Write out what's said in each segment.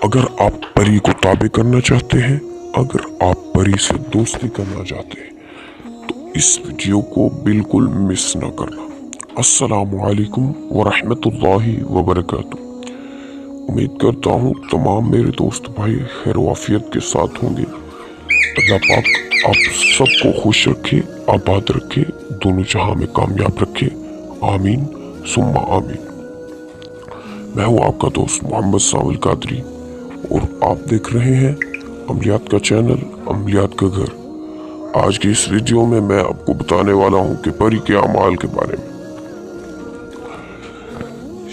अगर आप परी को ताबे करना चाहते हैं, अगर आप परी से दोस्ती करना चाहते हैं, तो इस वीडियो को बिल्कुल मिस ना करना। अस्सलामु अलैकुम वरहमतुल्लाहि वबरकातुहू। उम्मीद करता हूँ तमाम मेरे दोस्त भाई खैर वाफियत के साथ होंगे। अल्लाह पाक आप सबको खुश रखे, आबाद रखे, दोनों जहां में कामयाब रखे। आमीन सुम्मा आमीन। मैं हूँ आपका दोस्त मोहम्मद सामिल कादरी और आप देख रहे हैं अमलियात का चैनल, अमलियात का घर। आज की इस वीडियो में मैं आपको बताने वाला हूँ कि परी के अमाल के बारे में।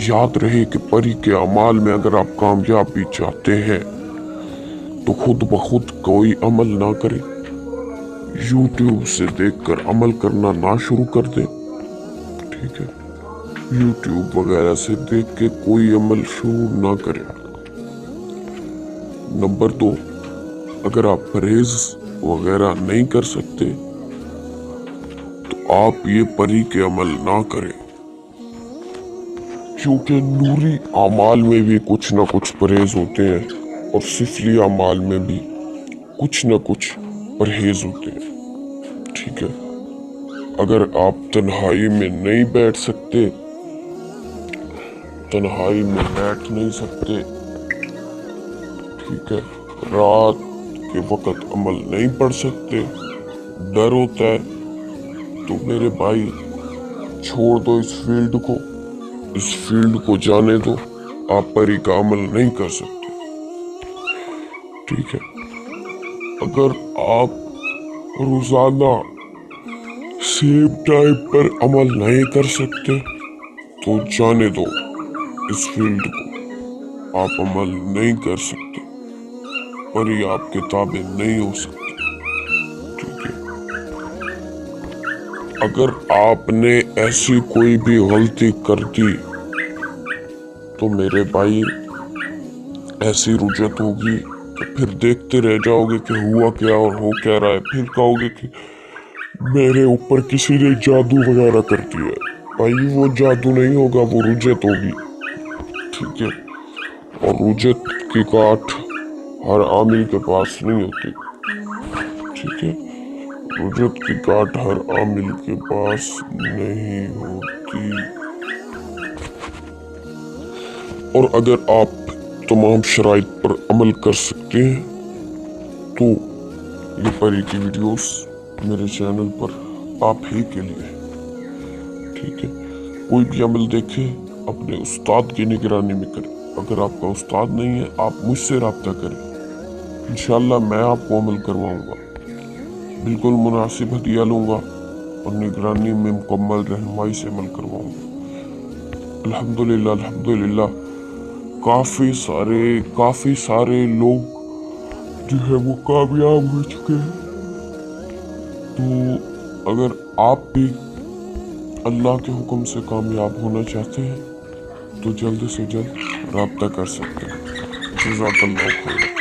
याद रहे कि परी के अमाल में अगर आप कामयाबी चाहते हैं तो खुद ब खुद कोई अमल ना करें, यूट्यूब से देखकर अमल करना ना शुरू कर दे। ठीक है, यूट्यूब वगैरह से देख के कोई अमल शुरू ना करें। नंबर 2, अगर आप परहेज वगैरह नहीं कर सकते तो आप ये परी के अमल ना करें, क्योंकि नूरी अमाल में भी कुछ ना कुछ परहेज होते हैं और सिफली अमाल में भी कुछ ना कुछ परहेज होते हैं। ठीक है, अगर आप तन्हाई में नहीं बैठ सकते, तन्हाई में बैठ नहीं सकते, ठीक है, रात के वक्त अमल नहीं पढ़ सकते, डर होता है, तो मेरे भाई छोड़ दो इस फील्ड को, इस फील्ड को जाने दो। आप परी का अमल नहीं कर सकते। ठीक है, अगर आप रोजाना सेम टाइम पर अमल नहीं कर सकते तो जाने दो इस फील्ड को, आप अमल नहीं कर सकते, परी आपके ताबे नहीं हो सकती। ठीक है, अगर आपने ऐसी कोई भी गलती कर दी तो मेरे भाई ऐसी रुजत होगी कि फिर देखते रह जाओगे कि हुआ क्या और हो क्या रहा है। फिर कहोगे कि मेरे ऊपर किसी ने जादू वगैरह कर दिया है। भाई वो जादू नहीं होगा, वो रुजत होगी। ठीक है, और रुजत की गांठ हर आमिल के पास नहीं होती। ठीक है, रुजत की गांठ हर आमिल के पास नहीं होती। और अगर आप तमाम शराइत पर अमल कर सकते हैं तो ये परी की वीडियोस मेरे चैनल पर आप ही के लिए। ठीक है, कोई भी अमल देखे अपने उस्ताद की निगरानी में करें। अगर आपका उस्ताद नहीं है, आप मुझसे रब्ता करें, इंशाल्लाह मैं आपको अमल करवाऊंगा, बिल्कुल मुनासिब हदिया लूंगा और निगरानी में मुकम्मल रहनुमाई से अमल करवाऊंगा। अल्हम्दुलिल्लाह अल्हम्दुलिल्लाह काफ़ी सारे लोग जो है वो कामयाब हो चुके हैं। तो अगर आप भी अल्लाह के हुक्म से कामयाब होना चाहते हैं तो जल्द से जल्द रब्ता कर सकते हैं। जज़ाकल्लाह खैर।